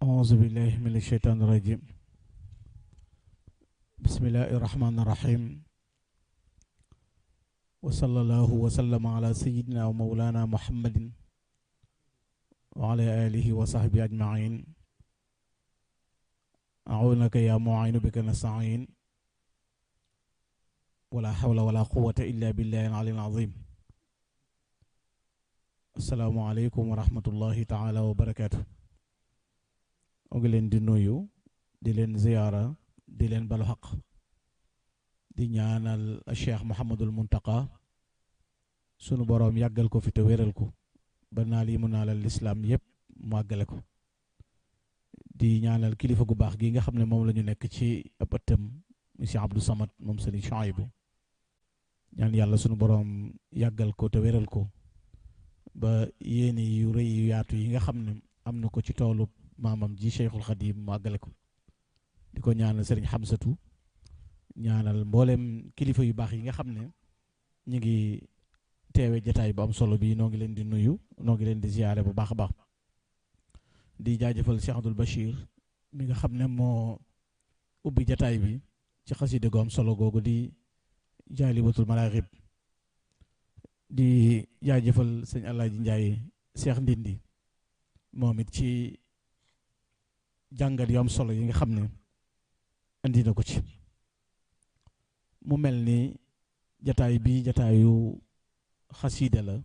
أعوذ بالله من الشيطان الرجيم. بسم الله الرحمن الرحيم. وصلى الله وسلم على سيدنا ومولانا محمد وعلى آله وصحبه أجمعين. أعوذك يا معين بك نستعين. ولا حول ولا قوة إلا بالله العلي العظيم. السلام عليكم ورحمة الله تعالى وبركاته. ngi leen di nuyu di leen ziyaara di leen balu xaq di ñaanal Cheikh Mouhamadul Muntaqa sunu boroom yàggal ko fi te wéral ko ba naal yi mu naalal lislaam yépp mu àggale ko di ñaanal kilifa gu baax gi nga xam ne moom la ñu nekk ci ab ëttam monsieur Abdou Samad moom Sëriñ Chouaïbou ñaan yàlla sunu boroom yàggal ko te wéral ko ba yéene yu rëy yu yaatu yi nga xam ne am na ko ci toolu maamam ji Cheikhul Khadim mu àggale ko di ko ñaanal Serigne Hamsatu ñaanal mboolem kilifa yu baax yi nga xam ne ñu ngi teewe jataay bu am solo bi noo ngi leen di nuyu noo ngi leen di ziyaare bu baax a baax di jaajëfal Cheikh Abdoul Bachir mi nga xam ne moo ubbi jataay bi ci xaside gu am solo googu di Jaalibatul Maraaxib di jaajëfal sëñ Alaaji Njaay Cheikh Ndindi moom it ci jàngat yu am solo yi nga xam ne andi na ko ci mu mel ni jataay bi jataayu xasiida la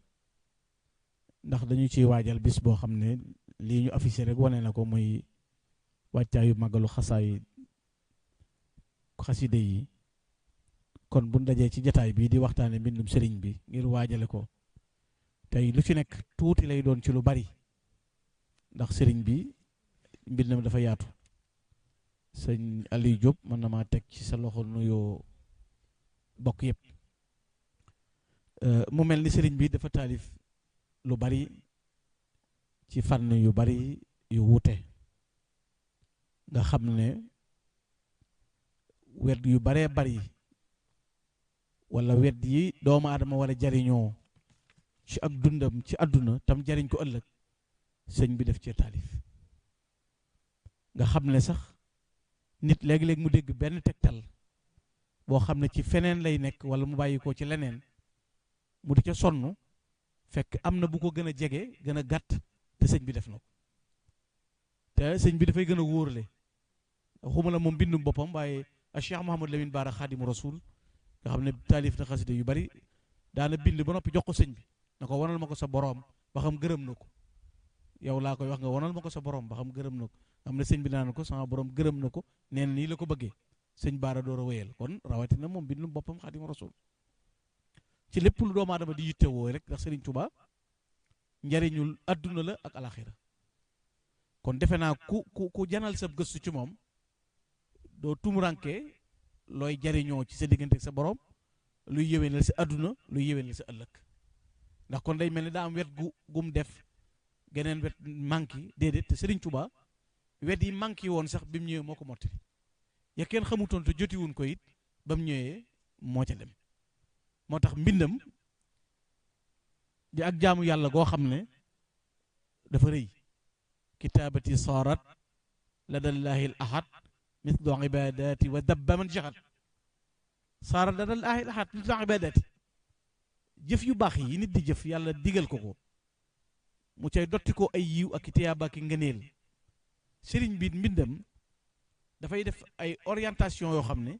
ndax dañu ciy waajal bis boo xam ne lii ñu affiché rek wane na ko muy wàccaayu màggalu xasiida yi kon bu dajee ci jataay bi di waxtaane mbindum sëriñ bi ngir waajale ko tey lu ci nekk tuuti lay doon ci lu bari ndax sëriñ bi mbindam dafa yaatu sëñ Aliou Diop mën na maa teg ci sa loxo nuyoo bokk yëpp mu mel ni sëriñ bi dafa taalif lu bari ci fànn yu bari yu wuute nga xam ne wet yu baree bari wala wet yi doomu aadama war a jariñoo ci ak dundam ci àdduna tam jariñ ko ëllëg sëñ bi def ci taalif nga xam ne sax nit léegi-léeg mu dégg benn tegtal boo xam ne ci feneen lay nekk wala mu bàyyi ko ci leneen mu di ca sonn fekk am na bu ko gën a jege gën a gàtt te sëñ bi def na ko te sëñ bi dafay gën a wóorle xuma la moom bindum boppam waaye a Cheikh Mouhamadou Lamine Bara Khadimu Rasul nga xam ne taalif na xasida yu bari daana bind ba noppi jox ko sëñ bi na ko wanal ma ko sa boroom ba xam gërëm na ko yow laa koy wax nga wanal ma ko sa borom ba xam gërëm na ko am na sëñ bi naan ko sama borom gërëm na ko nee na nii la ko bëggee sëñ Baara door a wéyal kon rawatina moom bindum boppam Xaadimu Rasuul ci lépp lu doomu aadama di yitte woo rek ndax Sëriñ Tuubaa njariñul adduna la ak alaxira kon defe naa ku janal sa gëstu ci moom doo tumuranke looy jariñoo ci sa diggante ak sa borom luy yéwénal sa adduna luy yéwénal sa ëllëg ndax kon day mel ni daa am wet gum def geneen wet manqué déedéet te Sëriñ Tuubaa wet yi manqué woon sax bi mu ñëwee moo ko mottali ya kenn xamutoon te jotiwuñ ko it ba mu ñëwee moo ca dem moo tax mbindam di ak jaamu yàlla goo xam ne dafa rëy kitaabati saarat ladallaahi al ahad mithlu ibadati wa dabba man jaxat saarat ladallaahi al ahad mithlu ibadati jëf yu baax yi nit di jëf yàlla digal ko mu cay dotti ko ay yiw ak i tiyaaba ak i ngëneel sëriñ bi mbindam dafay def ay orientation yoo xam ne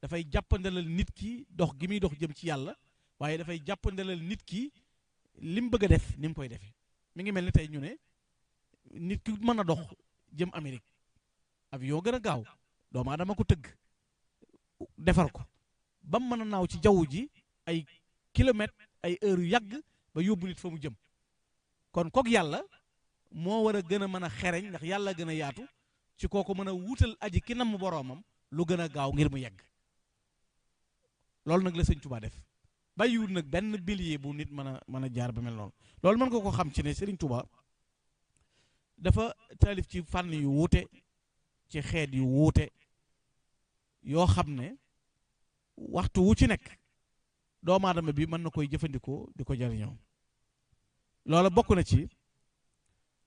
dafay jàppandalal nit ki dox gi muy dox jëm ci yàlla waaye dafay jàppandalal nit ki li mu bëgg a def ni mu koy defee mi ngi mel ni tey ñu ne nit ki mën a dox jëm Amérique avion gën a gaaw doomu aadama ko tëgg defar ko ba mu mën a naaw ci jaww ji ay kilomètres ay heures yu yàgg ba yóbbu nit fa mu jëm kon kook yàlla moo war a gën a mën a xereñ ndax yàlla gën a yaatu ci kooku mën a wutal aji ki nam boroomam lu gën a gaaw ngir mu yegg loolu nag la sëñ Tuubaa def bàyyiwul nag benn bilier bu nit mën a jaar ba mel noonu loolu mën nga ko xam ci ne Sëriñ Tuubaa dafa taalif ci fànn yu wuute ci xeet yu wuute yoo xam ne waxtu wu ci nekk doomu aadama bi mën na koy jëfandikoo di ko jariñoo loola bokk na ci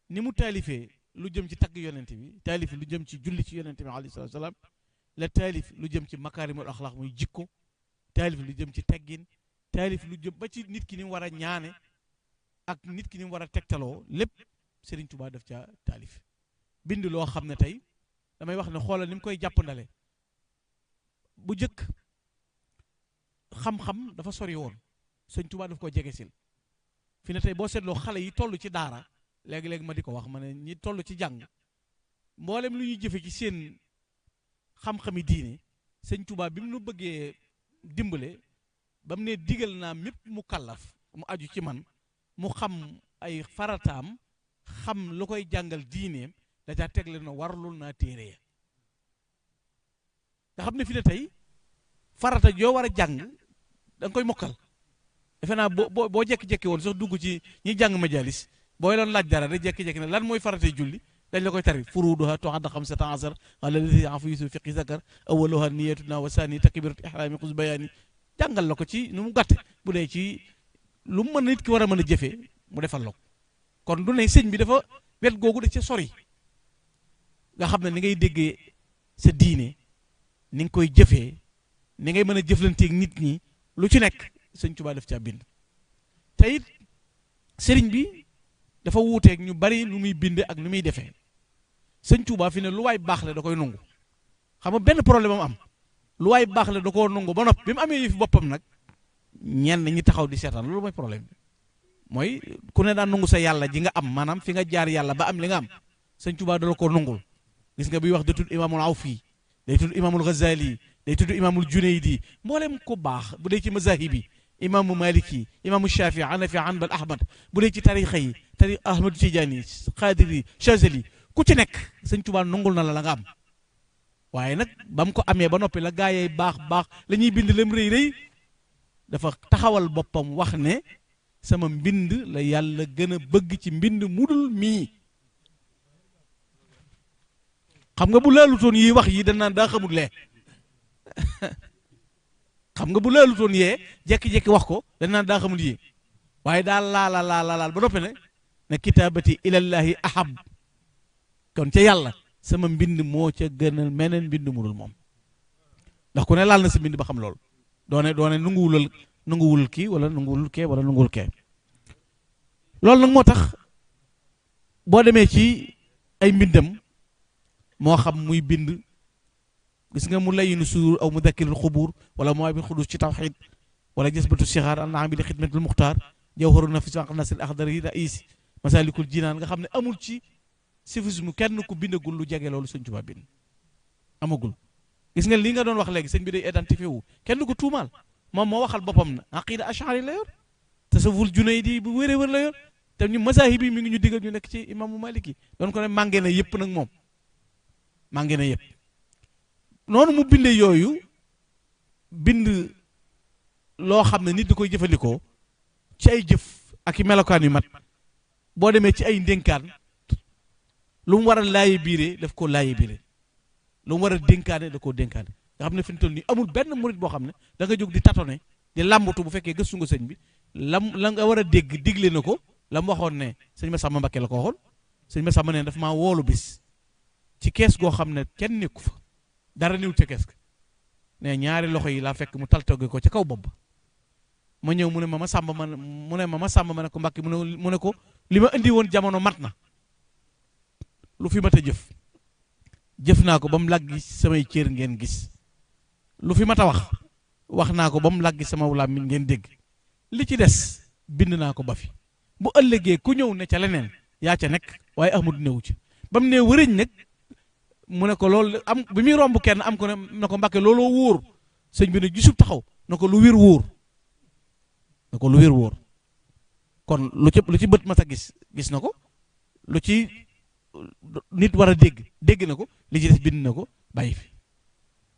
ni mu taalifee lu jëm ci tagg yonent bi taalif lu jëm ci julli ci yonent bi alayhi salaatu salaam la taalif lu jëm ci makaarimul axlaaq muy jikko taalif lu jëm ci teggin taalif lu jëm ba ci nit ki ni mu war a ñaane ak nit ki ni mu war a tegtaloo lépp Serigne Touba def ca taalif bind loo xam ne tey damay wax ne xoolal ni mu koy jàppandale bu jëkk xam-xam dafa sori woon Serigne Touba daf ko jegesil fi ne tey boo seetloo xale yi toll ci daara léegi-léegi ma di ko wax ma ne ñi toll ci jàng mboolem lu ñuy jëfe ci seen xam-xami diine Serigne Touba bi mu nu bëggee dimbale ba mu ne digal naa mépp mu kallaf mu aju ci man mu xam ay farataam xam lu koy jàngal diineem da caa tegle na warlul naa téere ya nga xam ne fi ne tey farata joo war a jàng da nga koy mokkal defe naa boo jekki-jekki woon sax dugg ci ñi jàng majalis booy doon laaj dara rek jekki-jekki ne lan mooy faratay julli dañ la koy tari furuduha tu'addu xamsata asar ala lati afu yusu fiqi zakar awaluha niyatuna wa sani takbiratu ihrami xus bayani jàngal la ko ci nu mu gàtte bu dee ci lu mu mën nit ki war a mën a jëfee mu defal la ko kon du ne sëñ bi dafa wet googu da ca sori nga xam ne ni ngay déggee sa diine ni nga koy jëfee ni ngay mën a jëflanteeg nit ñi lu ci nekk sëñ Tuubaa def caa bind te it sëriñ bi dafa wuuteeg ñu bari lu muy bind ak lu muy defee sëñ Tuubaa fi ne lu waay baax le da koy nungu xam nga benn problème am lu waay baax le da koo nungu ba noppi bi mu amee yëfi boppam nag ñenn ñi taxaw di seetaan loolu mooy problème bi mooy ku ne daan nungu sa yàlla ji nga am maanaam fi nga jaar yàlla ba am li nga am sëñ Tuubaa dala koo nungul gis nga biy wax da tudd imaamul Awfi day tudd imaamul Ghazali day tudd imaamul Junaydi mboolem ko baax bu dee ci mazahib yi imaamu Maliki imaamu Shafi Hanafi Hanbal Ahmad bu dee ci tarixa yi tarix Ahmadu Tijaani Xaadiri Chazali ku ci nekk sëñ Tuubaa nungul na la nga am waaye nag ba mu ko amee ba noppi la gaa yee baax la ñuy bind lem rëy rëy dafa taxawal boppam wax ne sama mbind la yàlla gën a bëgg ci mbind mudul mii xam nga bu laalutoon yi wax yi dañ naan daa xamul lee xam nga bu laalutoon yee jekki-jekki wax ko dañ naan daa xamul yi waaye daal laal ba noppi ne kitaabati ilallahi ahab kon ca yàlla sama mbind moo ca gënal meneen mbind mudul moom ndax ku ne laal na sa mbind ba xam loolu doone nanguwul kii wala nanguwul kee wala nanguwul kee loolu nag moo tax boo demee ci ay mbindam moo xam muy bind gis nga mu layinu suur aw mu dakkirul xubuur wala mooy bi xudus ci tawxid wala jësbatu sixaar an naam bi li xidmatul muxtaar jawharu nafis nasir axdari raisi masalikul jinaan nga xam ne amul ci sufisme kenn ku bindagul lu jege loolu sëñ Tuubaa bind amagul gis nga li nga doon wax léegi sëñ bi day identifié wu kenn ko tuumaal moom moo waxal boppam na aqida ashari la yor tasawuful Junaydi bu wéree wér la yor te ñu mazahib yi mi ngi ñu digal ñu nekk ci imaamu Maliki doon ko ne mànge na yëpp nag moom mànge na yëpp noonu mu binde yooyu bind loo xam ne nit di koy jëfandikoo ci ay jëf ak i melokaan yu mat boo demee ci ay ndénkaan lu mu war a laaye biire daf koo laaye biire lu mu war a dénkaane da koo dénkaane nga xam ne fi mu toll nii amul benn murit boo xam ne da nga jóg di tatone di làmbatu bu fekkee gëstu nga sëñ bi la nga war a dégg digle na ko la mu waxoon ne sëñ Massamba Mbakke la ko waxoon sëñ Massamba ne daf maa woolu bis ci kees goo xam ne kenn nekku fa dara niwul ca kees ga ne ñaari loxo yi laa fekk mu taltoge ko ca kaw bopp ma ñëw mu ne ma Massamba ma ne ko Mbakke mu ne ko li ma indi woon jamono mat na lu fi mat a jëf naa ko ba mu làggi samay cër ngeen gis lu fi mat a wax naa ko ba mu làggi sama làmmiñ ngeen dégg li ci des bind naa ko ba fi bu ëllëgee ku ñëw ne ca leneen yaa ca nekk waaye Ahmadu newu ci ba mu ne wërëñ nag mu ne ko loolu am bi muy romb kenn am ko ne ko Mbàkke looloo wóor sëñ bi ne gisub taxaw na ko lu wér wóor na ko lu wér wóor kon lu ci bët mat a gis na ko lu ci nit war a dégg na ko li ci des bind na ko bàyyi fi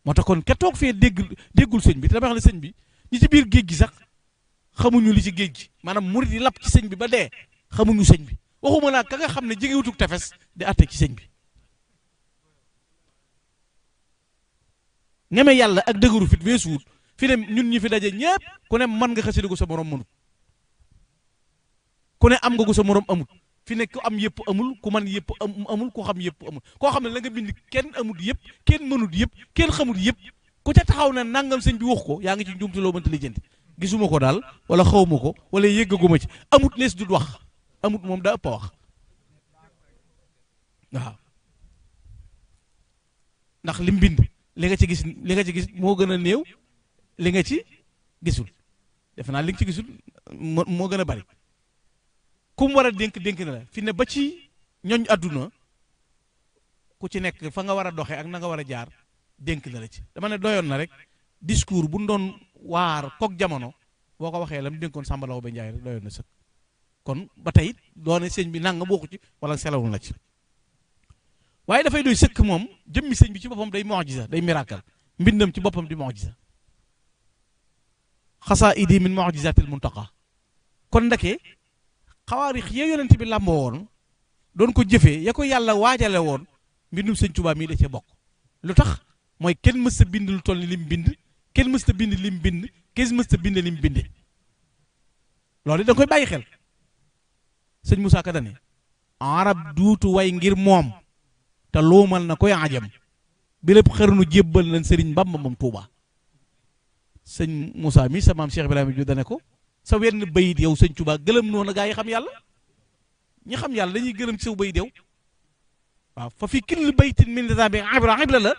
moo tax kon ke toog fee déggul sëñ bi te dama wax ne sëñ bi ñi ci biir géej gi sax xamuñu li ci géej gi maanaam murit yi lapp ci sëñ bi ba dee xamuñu sëñ bi waxuma laa ka nga xam ne jegewutuk tefes di àtte ci sëñ bi ñeme yàlla ak dëgëru fit weesuwut fi ne ñun ñi fi daje ñépp ku ne mën nga xasida gu sa morom mënut ku ne am nga gu sa morom amut fi ne ku am yëpp amul ku man yëpp amul ku xam yëpp amul koo xam ne la nga bind kenn amul yëpp kenn mënut yëpp kenn xamul yëpp ku ca taxaw ne nangam sëñ bi wax ko yaa ngi ci njuumte loo mënta lijjanti gisuma ko daal wala xawma ko wala yëggaguma ci amut lees du wax amut moom daa ëpp a wax waaw ndax lim bind li nga ci gis moo gën a néew li nga ci gisul defe naa li nga ci gisul moo gën a bari ku mu war a dénk na la fi ne ba ci ñooñ àdduna ku ci nekk fa nga war a doxee ak na nga war a jaar dénk na la ci dama ne doyoon na rek discours bu doon waar kook jamono boo ko waxee la mu dénkoon Samba Laobé Ndiaye rek doyoon na sëkk kon ba tey doone sëñ bi nanga bokku ci wala selawul na ci waaye dafay doy sëkk moom jëmmi sëñ bi ci boppam day mu'jiza day miracle mbindam ci boppam di mu'jiza xasaa'idi min mu'jizatil muntaqa kon ndake xawaarix ya yonent bi làmboo woon doon ko jëfee ya ko yàlla waajale woon mbindum sëñ Tuubaa mii da cee bokk lu tax mooy kenn mës a bind lu toll ni lim bind kenn mës a bind lim bind kenn mës a bind lim binde loolu da nga koy bàyyi xel sëñ Moussa Ka dane arab duutu way ngir moom te loomal na koy ajam bi lépp xërnu jébbal nañ sëriñ Bamba moom Tuubaa sëñ Moussa mi sa maam Cheikh Ibrahima ju dane ko sa wenn bayit yow sëñ Tuubaa gëlëm noonu gaa yi xam yàlla ñi xam yàlla dañuy gërëm ci saw bayit yow waaw fa fi kulli baytin min nizaamin ibra la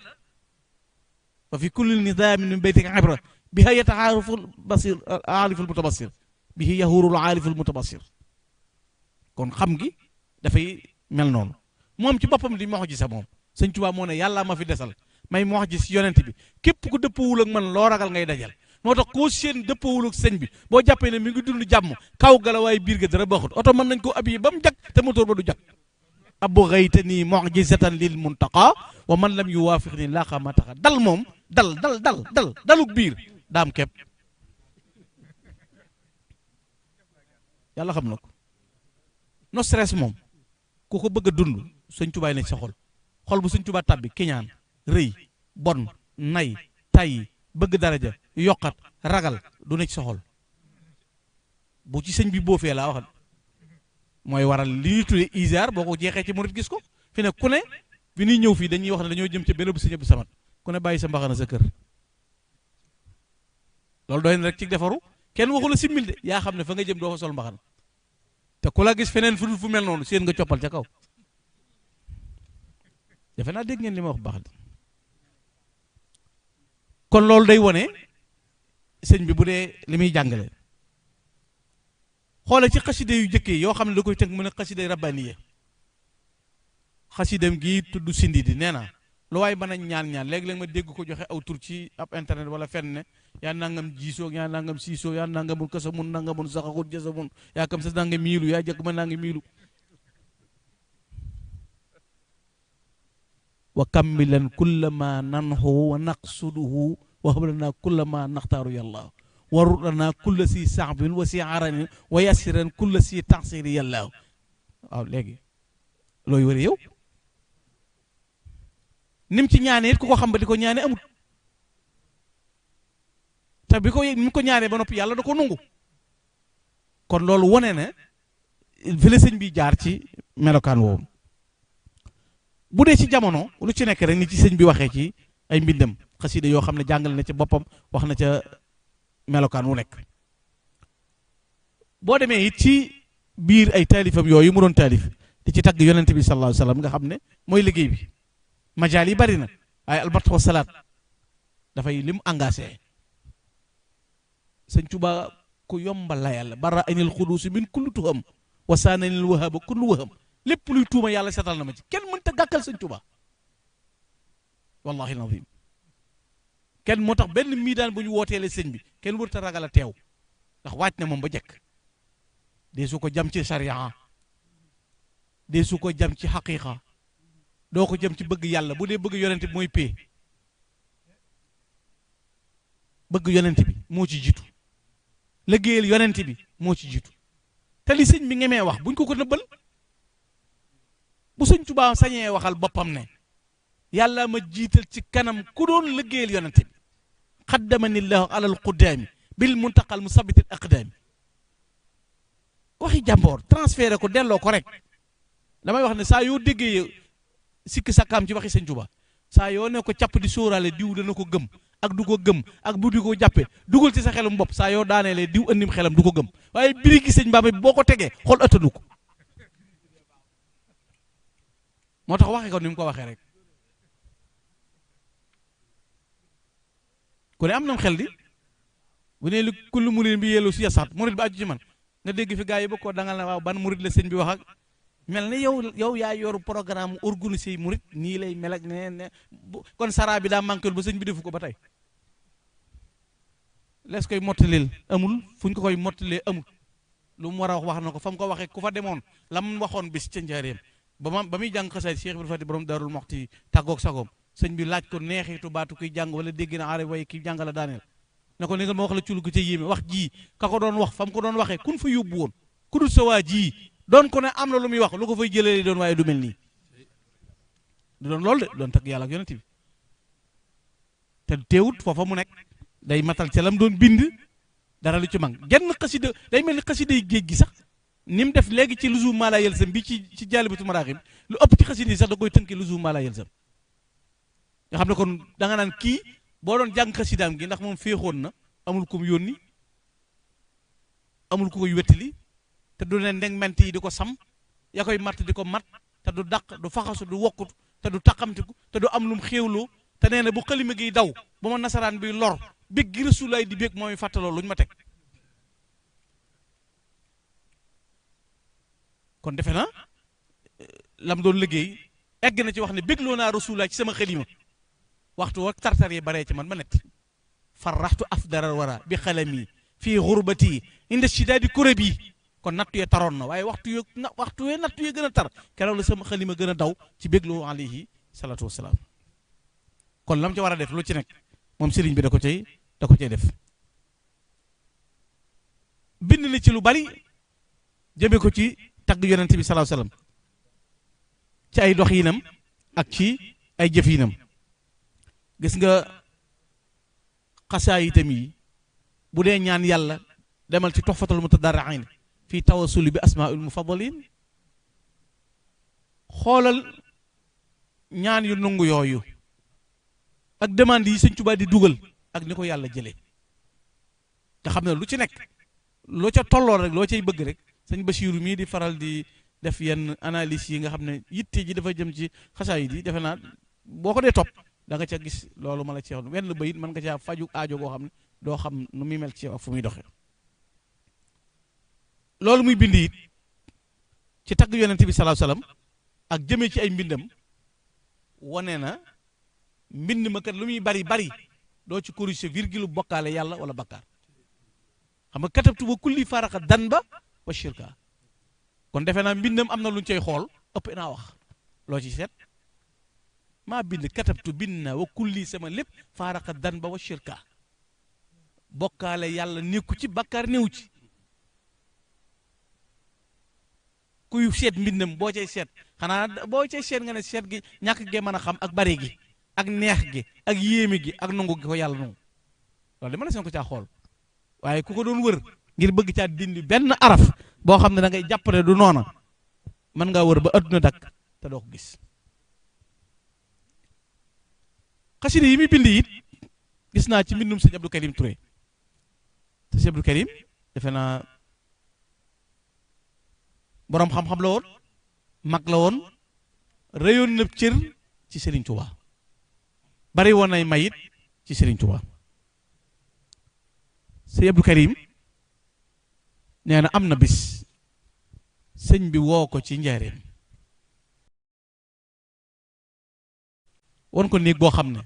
fa fi kulli nizaamin min baytin ibra biha yataaraful basir aaliful mutabassir bihi yahurul aaliful mutabassir kon xam gi dafay mel noonu moom ci boppam di mu'jiza moom sëñ Tuubaa moo ne yàlla ma fi desal may mu'jiza yonent bi képp ku dëppawul ak man loo ragal ngay dajal moo tax koo seen dëppawul ak sëñ bi boo jàppee ne mi ngi dund jàmm kaw gala waaye biir ga dara baaxut oto mën nañ koo ab yi ba mu jag te motoor ba du jag abu ghaytani mu'jizatan lil muntaqa wa man lam yuwaafiqni laaqa ma taxa dal moom daluk biir daam kepp yàlla xam na ko no stress moom ku ko bëgg a dund sëñ Tuubaa ne ci sa xol bu sëñ Tuubaa tàbbi kiñaan rëy bon nay tay bëgg daraja yokkat ragal du ne ci sa xol bu ci sëñ bi boofee laa waxat mooy waral li ñuy tuddee isaar boo ko jeexee ci murit gis ko fi ne ku ne bi ñuy ñëw fii dañuy wax ne dañoo jëm ca benn bu sëñ Abdu Samad ku ne bàyyi sa mbaxana sa kër loolu doy na rek ci defaru kenn waxu la simmil de yaa xam ne fa nga jëm doo fa sol mbaxana te ku la gis feneen fu mel noonu seen nga coppal ca kaw defe naa dégg ngeen li ma wax baax de kon loolu day wone sëñ bi bu dee li muy jàngale xoole ci xaside yu jëkkee yoo xam ne da koy tënk mu ne xaside rabbaniye xasidam gi tudd sindi di nee na lu waay mën a ñaan léegi-léeg ma dégg ko joxe aw tur ci ab internet wala fenn ne yaa nangam jiisoo yaa nangam siisoo yaa nangamul kasa mun nangamun saxaxul jësa mun yaa kam sa nanga miilu yaa jëkk ma nanga miilu wa kammilan kulla ma nanhu wa naqsuduhu wa hablana kulla ma naxtaaru yàlla warut lana kulla si saxbin wa si aranin wa yassiran kulla si taxsiri yàlla waaw léegi looy wëri yow nim ci ñaanee it ku ko xam ba di ko ñaane amut te bi ko mi ko ñaanee ba noppi yàlla da ko nungu kon loolu wone na fi la sëñ bi jaar ci melokaan woowu bu dee ci jamono lu ci nekk rek ni ci sëñ bi waxee ci ay mbindam xasida yoo xam ne jàngale na ca boppam wax na ca melokaan wu nekk boo demee it ci biir ay taalifam yooyu mu doon taalif di ci tagg yonent bi sallallahu alayhi wasallam nga xam ne mooy liggéey bi majaal yi bari na waaye albat wa salaat dafay lim engagé sëñ Tuubaa ku yombal la yàlla bara anil xuduusi min kullu tuham wa saananil wahaba kullu waham lépp luy tuuma yàlla setal na ma ci kenn mënta gàkkal sëñ Tuubaa wallahi alazim kenn moo tax benn miidaan bu ñu wooteele sëñ bi kenn warut a ragal a teew ndax waaj na moom ba jekk dee su ko jam ci sariya dee su ko jam ci xaqiqa doo ko jëm ci bëgg yàlla bu dee bëgg yonent bi mooy pee bëgg yonent bi moo ci jiitu liggéeyal yonent bi moo ci jiitu te li sëñ bi ngemee wax buñ ko nëbbal bu sëñ Tuubaa sañee waxal boppam ne yàlla ma jiital ci kanam ku doon liggéeyal yonent bi xaddamani llahu alal quddaami bil muntaqal musabbitil aqdaami waxi jàmboor transféré ko delloo ko rek damay wax ne saa yoo déggee sikki sakkaam ci waxi sëñ Tuubaa saa yoo ne ko càpp di sóoraale diw dana ko gëm ak du ko gëm ak bu di ko jàppe dugal ci sa xelum bopp saa yoo daaneelee diw andim xelam du ko gëm waaye biri gi sëñ Bamba boo ko tegee xol ëttanu ko moo tax waxe ko ni mu ko waxee rek ku ne am nam xel di bu ne lu kullu murid bi yellu si yasaat murid bi aju ci man nga dégg fi gaa yi ba koo dangal na waaw ban murid la sëñ bi wax ak mel ni yow yaa yoru programme organisé murid nii lay mel ak ne kon sara bi daa manqué ba sëñ bi defu ko ba tey lees koy mottalil amul fu ñu ko koy mottalee amul lu mu war a wax na ko fa mu ko waxee ku fa demoon la mu waxoon bis ca njaareem ba muy jàng xasaay Cheikh Ibrahima Fati borom Daarul Moxti tàggoog sagoom sëñ bi laaj ko neexitu baatu kuy jàng wala dégg na aare way ki jàng la daaneel ne ko négal ma wax la cul ko ca yéeme wax ji ka ko doon wax fa mu ko doon waxee kun fa yóbbu woon ku dul sa waa ji doon ko ne am na lu muy wax lu ko fay jëlee doon waaye du mel nii du doon loolu de doon tagg yàlla ak yonent bi te teewut foofa mu nekk day matal ca lam doon bind dara lu ci mag genn xasida day mel ni xasida yi géej gi sax ni mu def léegi ci luzu mala yelsam bi ci jaalibatu maraaxib lu ëpp ci xasida yi sax da koy tënki luzu mala yelsam nga xam ne kon da nga naan kii boo doon jàng xasidaam gi ndax moom féexoon na amul ko mu yónni amul ko koy wettali te du ne ndeng ment yi di ko sam ya koy matt di ko mat te du dàq du faxasu du wokkut te du taqamtiku te du am lum xéewloo te nee na bu xalima gi daw ba ma nasaraan bi lor bég gi Rasulaay di bég mooy fàttaloo lu ñu ma teg kon defe na lam doon liggéey egg na ci wax ne bégloo naa Rasulaay ci sama xalima waxtu wa tartar yi baree ci man ma netti farraxtu afdaral wara bi xalami fii xurbati inda shidaadi kuréb yi kon nattu yee taroon na waaye waxtu yee nattu yee gën a tar keroog la sama xalima gën a daw ci bégloo alayhi salaatu wasalaam kon lam ci war a def lu ci nekk moom sëriñ bi da ko cay def bind na ci lu bari jëme ko ci tagg yonent bi salaahu salaam ci ay doxinam ak ci ay jëfinam gis nga xasaayitam yi bu dee ñaan yàlla demal ci toxfatul mutadarriin fii tawasuli bi asmaa'il mufaddalin xoolal ñaan yu nangu yooyu ak demande yi sëñ Tuubaa di dugal ak ni ko yàlla jëlee nga xam ne lu ci nekk loo ca tolloo rek loo cay bëgg rek sëñ Basiiru mii di faral di def yenn analyse yi nga xam ne yitte ji dafa jëm ci xasaayid yi defe naa boo ko dee topp da nga ca gis loolu ma la ci wax wenn bayit mën nga caa faju aajo goo xam ne doo xam nu muy mel ci ak fu muy doxee loolu muy bind it ci tagg yonent bi salaahu salaam ak jëmee ci ay mbindam wane na mbind ma kat lu muy bari bari doo ci corriger virgule bokkaale yàlla wala bakkaar xam nga katabtu ba kulli faraqa dan ba wa shirka kon defe naa mbindam am na lu ñu cay xool ëpp naa wax loo ci seet maa bind katabtu bind na wa kulli sama lépp faraqa dan ba wa shirka bokkaale yàlla nekku ci bakkaar néew ci kuy seet mbindam boo cay seet xanaa boo cay seet nga ne seet gi ñàkk gee mën a xam ak bari gi ak neex gi ak yéeme gi ak nangu gi ko yàlla nangu loolu de mën na seen ko caa xool waaye ku ko doon wër ngir bëgg caa dindi benn araf boo xam ne da ngay jàpp ne du noona mën ngaa wër ba adduna dakk te doo ko gis xasida yi muy bind it gis naa ci mbindum sëñ Abdou Karim Touré te sëñ Abdou Karim defe naa boroom xam-xam la woon mag la woon réyoon na cër ci Serigne Touba bari woon nay mayit ci Serigne Touba sëñ Abdou Karim nee na am na bis sëñ bi woo ko ci njaareem won ko néeg boo xam ne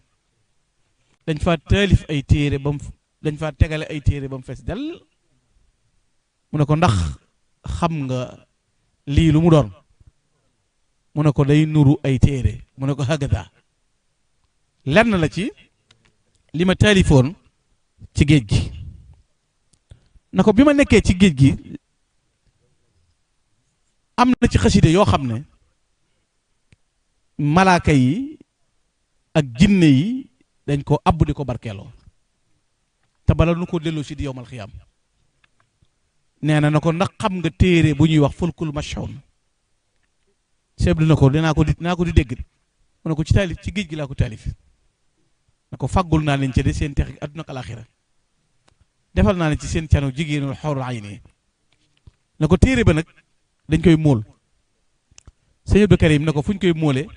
dañ fa taalif ay téere ba mu dañ fa tegale ay téere ba mu fees del mu ne ko ndax xam nga lii lu mu doon mu ne ko day nuru ay téere mu ne ko hagada lenn la ci li ma taalifoon ci géej gi na ko bi ma nekkee ci géej gi am na ci xaside yoo xam ne malaaka yi ak jinne yi dañ ko abbu di ko barkeeloo te bala nu ko dellu si di yowmal xiyaam nee na ko ndax xam nga téere bu ñuy wax fulkul mashhun seeblu na ko dinaa ko di dégg mu ne ko ci taalif ci géej gi laa ko taalif na ko faggul naa leen ci de seen tex adduna ak alaxira defal naa leen ci seen canu jigéenul xawrul ayni na ko téere ba nag dañ koy móol sëñ Abdou Karim na ko fu ñu koy móole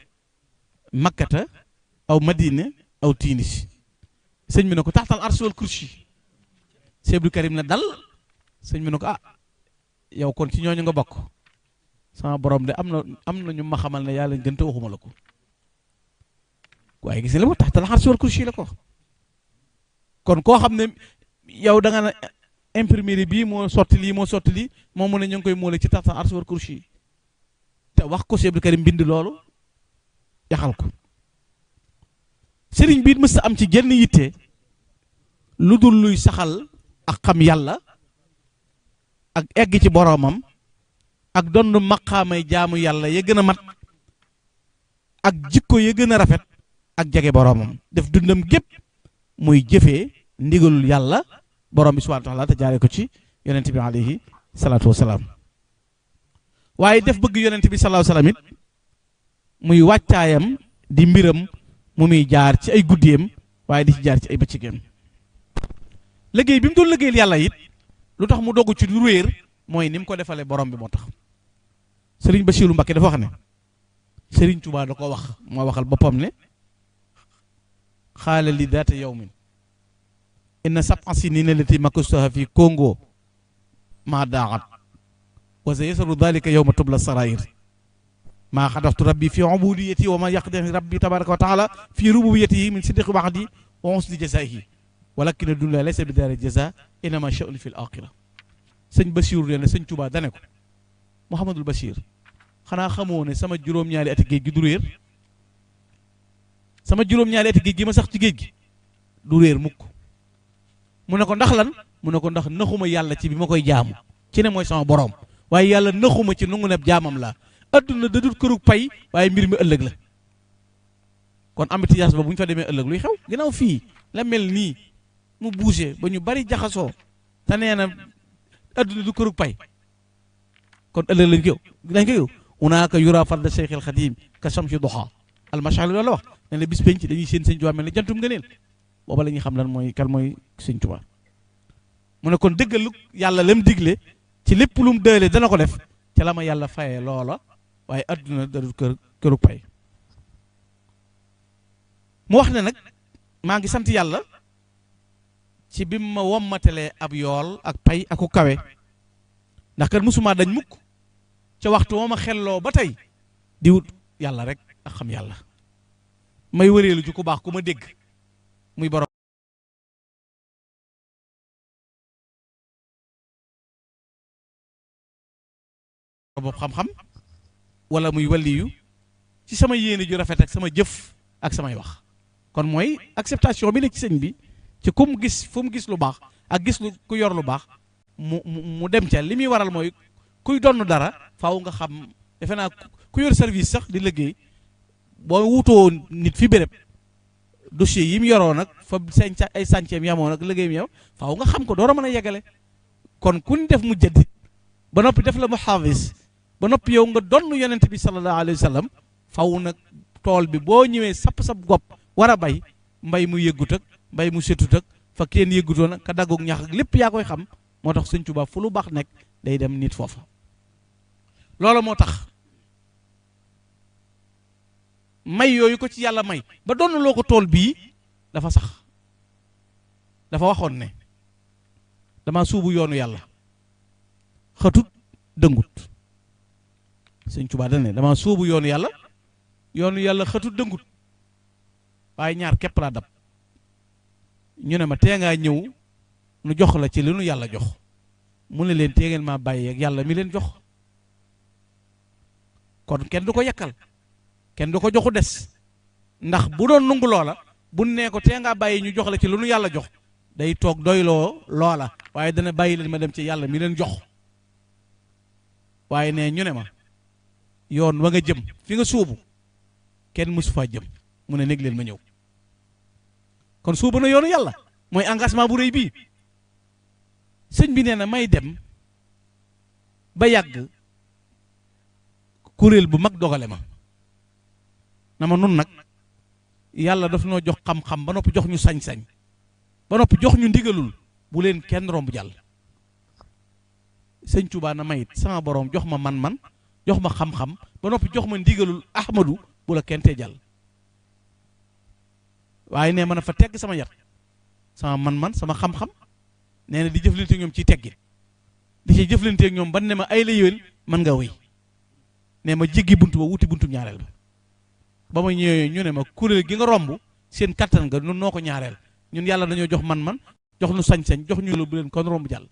makkata aw madina aw tiinis sëñ bi ne ko taxtal arsi wal kursi sëñ Abdou Karim na dal sëñ bi ne ko yow kon ci ñooñu nga bokk sama borom de am na ñu ma xamal ne yàlla gën te waxuma la ko waaye gis nga la ma taxtal arsi wal kursi la ko kon koo xam ne yow da nga na imprimerie bii moo sotti lii moom mu ne ñu ngi koy móole ci taxtal arsi wal kursi te wax ko sëñ Abdou Karim bind loolu yaxal ko sëriñ bi mës a am ci jenn yitte lu dul luy saxal ak xam yàlla ak egg ci boroomam ak donn maqaamay jaamu yàlla ya gën a mat ak jikko ya gën a rafet ak jege boroomam def dundam gépp muy jëfee ndigalul yàlla borom bi subhaanahu wa taala te jaaree ko ci yonent bi alayhi salaatu wasalaam waaye def bëgg yonent bi sallallahu alayhi wasallam it muy wàccaayam di mbiram mu muy jaar ci ay guddeem waaye di ci jaar ci ay bëccëgam liggéey bi mu doon liggéeyal yàlla it lu tax mu dogg ci lu réer mooy ni mu ko defalee borom bi moo tax Serigne Bassirou Mbacké dafa wax ne Serigne Touba da ko wax moo waxal boppam ne xaala li daata yawmin inna sab'a sinina lati makustuha fi Congo ma daaxat wa sa yasaru dalika yawma tubla sarair maa xadaftu rabbi fi ubudiyati wa ma yaqdani rabbi tabaraka wa taala fi rububiyatihi min siddiqi waxdi wa husni jazaihi walakin dunya laysa bi daari jaza innama sha'nu fi al-axira sëñ Bachir nee na sëñ Touba dane ko Mouhamadul Bachir xanaa xamoo ne sama juróom-ñaari ati géej gi du réer sama juróom-ñaari ati géej gi ma sax ci géej gi du réer mukk mu ne ko ndax lan mu ne ko ndax naxuma yàlla ci bi ma koy jaamu ci ne mooy sama borom waaye yàlla naxuma ci nungu ne jaamam la adduna da dul kërug pay waaye mbir mi ëllëg la kon embouteillage ba bu ñu fa demee ëllëg luy xew ginnaaw fii la mel nii mu bougé ba ñu bari jaxasoo te nee na adduna du kërug pay kon ëllëg lañ ko yow unaaka yura farda Cheikh al Xadim ka samsi duha al mashal loolu la wax ne la bis penc dañuy seen sëñ Tuubaa mel ne jantum ngëneel booba la ñuy xam lan mooy kan mooy sëñ Tuubaa mu ne kon dëggalu yàlla lam digle ci lépp lu mu dële dana ko def ca la ma yàlla fayee loola waaye adduna da dul kërug pay mu wax ne nag maa ngi sant yàlla ci bi ma wommatalee ab yool ak pay aku kawe ndax kat musuma dañ mukk ca waxtu woo ma xelloo ba tey di wut yàlla rek ak xam yàlla may wëreelu ci ku baax ku ma dégg muy borom bopp xam-xam wala muy waliyu ci sama yéene ju rafet ak sama jëf ak samay wax kon mooy acceptation bi ne ci sëñ bi ci ku mu gis fu mu gis lu baax ak gis lu ku yor lu baax mu dem ca li muy waral mooy kuy donn dara faaw nga xam defe naa ku yor service sax di liggéey boo wutoo nit fi béréb dossier yi mu yoroo nag fa ay sànceem yamoo nag liggéey mi yow faaw nga xam ko door a mën a yegale kon kuñ def mu jaddit ba noppi def la mu xaafis ba noppi yow nga donn yonent bi sallallahu alayhi wa sallam faaw nag tool bi boo ñëwee sapp sab gopp war a bay mbay mu yëggut ak mbay mu setut ak fa kenn yëggutoon ak ka daggug ñax ak lépp yaa koy xam moo tax sëñ Tuubaa fu lu baax nekk day dem nit foofa loolu moo tax may yooyu ko ci yàlla may ba doon loo ko tool bii dafa sax dafa waxoon ne dama suubu yoonu yàlla xatut dëngut sëñ Tuubaa dana ne dama suubu yoonu yàlla xatut dëngut waaye ñaar képp laa dab ñu ne ma tee ngaa ñëw nu jox la ci li nu yàlla jox mu ne leen tee ngeen maa bàyyi ak yàlla mi leen jox kon kenn du ko yekkal kenn du ko joxu des ndax bu doon nungu loola bu nee ko tee ngaa bàyyi ñu jox la ci lu nu yàlla jox day toog doyloo loola waaye dana bàyyi leen ma dem ci yàlla mi leen jox waaye ne ñu ne ma yoon wa nga jëm fi nga suubu kenn mësu faa jëm mu ne néeg leen ma ñëw kon suubu na yoonu yàlla mooy engagement bu rëy bii sëñ bi nee na may dem ba yàgg kuréel bu mag dogale ma na ma nun nag yàlla daf noo jox xam-xam ba noppi jox ñu sañ-sañ ba noppi jox ñu ndigalul bu leen kenn romb jàll. sëñ Tuubaa na mayit sama borom jox ma man-man jox ma xam-xam ba noppi jox ma ndigalul Ahmadu bu la kenn tee jàll. waaye nee mën a fa tegg sama yat sama man-man sama xam-xam nee na di jëflanteeg ñoom ciy teggin di ci jëflanteeg ñoom ban ne ma ay la yéwén mën nga wéy nee ma jéggi buntu ba wuti buntu ñaareel ba ma ñëwee ñu ne ma kuréel gi nga romb seen kattan nga nun noo ko ñaareel ñun yàlla dañoo jox man-man jox nu sañ-sañ jox ñu bu leen kon romb jàll.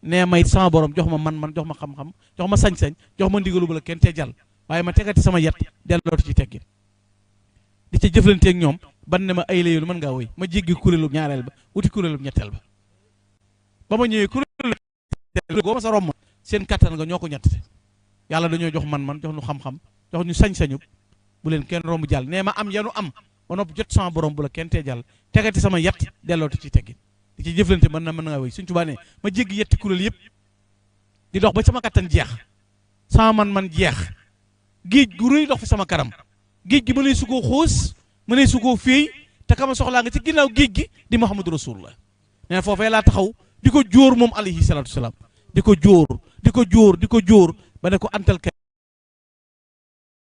nee may sama borom jox ma man-man jox ma xam-xam jox ma sañ-sañ jox ma ndigalu bu la kenn tee jàll waaye ma tegati sama yat dellootu ci teggin di ca jëflanteeg ñoom ban ne ma ay la yéwén mën ngaa wéy ma jéggi kuréelu ñaareel ba wuti kuréelu ñetteel ba ma ñëwee kuréelu goo ma sa romb seen kattan nga ñoo ko ñett yàlla dañoo jox man-man jox nu xam-xam jox ñu sañ-sañu bu leen kenn romb jàll nee ma am yanu am ba noppi jot sama borom bu la kenn tee jàll tegati sama yat dellootu ci teggin di ci jëflante mën ngaa wéy Sëñ Tuubaa ne ma jéggi yetti kuréel yëpp di dox ba sama kattan jeex sama man-man jeex géej gu rëy dox fi sama karam géej gi mënee su koo xuus mënee su koo féey te kama soxlaa nga ci ginnaaw géej gi di Muhammadu Rasulullah nee na foofee laa taxaw di ko jóor moom alayhi salaatu wasalaam di ko jóor ba ne ko antal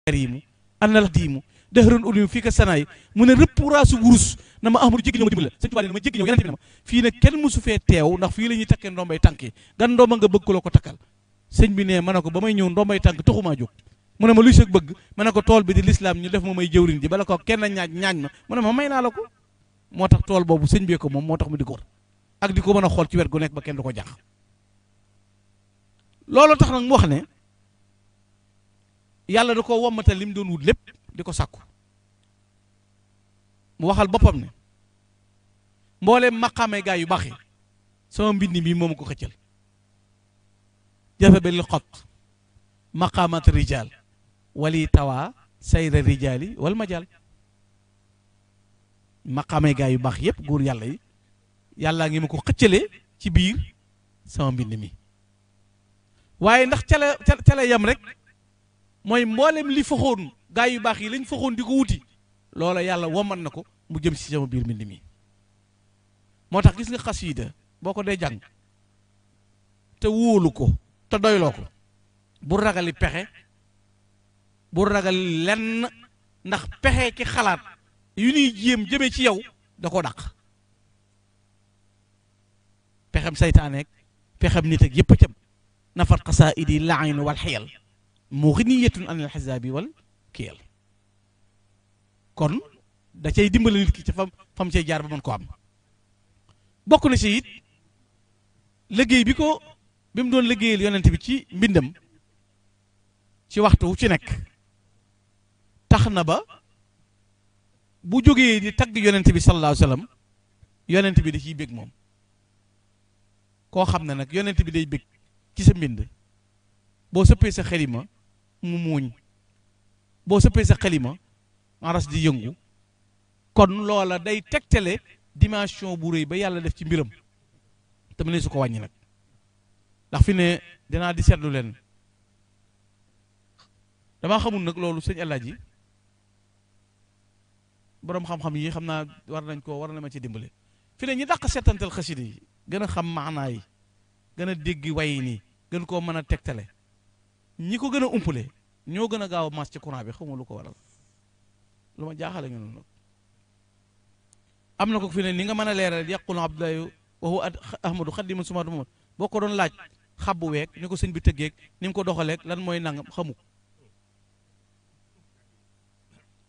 karimu annal diimu dëxëran ulimu fii ka sanaay mu ne rëpp raasu wurus na ma Ahmadu jéggi ñëw ma dimbali la Sëñ Tuubaa ne ma jéggi ñëw yeneen bi ne ma fii ne kenn musu fee teew ndax fii la ñuy takkee ndombay tànk yi gan ndomba nga bëgg ko la ko takkal sëñ bi ne ma ne ko ba may ñëw ndombay tànk taxumaa jóg mu ne ma luy sëg bëgg ma ne ko tool bi di lislaam ñu def ma may jëwriñ ji bala ko kenn ñaañ ma mu ne ma may naa la ko moo tax tool boobu sëñ bee ko moom moo tax mu di ko wër ak di ko mën a xool ci wet gu nekk ba kenn du ko jàq loolu tax nag mu wax ne yàlla da ko wommatal li mu doon wut lépp di ko sàkku mu waxal boppam ne mbooleem maqaamay gaa yu baax yi sama mbind mi moom ko xëccal jafe ba li xot maqaamat rijal wali tawa sayra rijali wal majal maqaamay gaa yu baax yépp góor yàlla yi yàllaa ngi ma ko xëccale ci biir sama mbind mi waaye ndax ca la yam rek mooy mboolem li faxoon gaa yu baax yi lañ faxoon di ko wuti loola yàlla woman na ko mu jëm si sama biir mbind mi moo tax gis nga xasiida boo ko dee jàng te wóolu ko te doyloo ko bu ragali pexe bu ragali lenn ndax pexe ki xalaat yu ñuy jéem jëme ci yow da ko dàq pexem saytaaneek pexem nit ak yépp a cam nafat xasaidi laayn wal xiyal muxniyatun anil xisaabi wal kiyal kon da cay dimbale nit ki ca fam cay jaar ba mën ko am bokk na ci it liggéey bi mu doon liggéeyal yonent bi ci mbindam ci waxtu wu ci nekk tax na ba bu jógee di tagg yonent bi sallallahu alayhi wa sallam yonent bi da ciy bég moom koo xam ne nag yonent bi day bég ci sa mbind boo sëppee sa xelima mu muuñ boo sëppee sa xelima aras di yëngu kon loola day tegtale dimension bu rëy ba yàlla def ci mbiram te mu ne su ko wàññi nag ndax fi ne dinaa di seetlu leen damaa xamul nag loolu sëñ Alaaji boroom xam-xam yi xam naa war na ma ci dimbale fi ne ñi dàq seetantal xasida yi gën a xam maanaa yi gën a dégg way nii gën koo mën a tegtale ñi ko gën a umpale ñoo gën a gaaw a mas ci courant bi xawma lu ko waral lu ma jaaxale ñu noonu am na ko fi ne ni nga mën a leeral yàqul Abdoulaye wa huwa Ahmadu xaddiman sumatu Muhammad boo ko doon laaj xabbu week ni ko sëñ bi tëggeeg ni mu ko doxaleeg lan mooy nangam xamu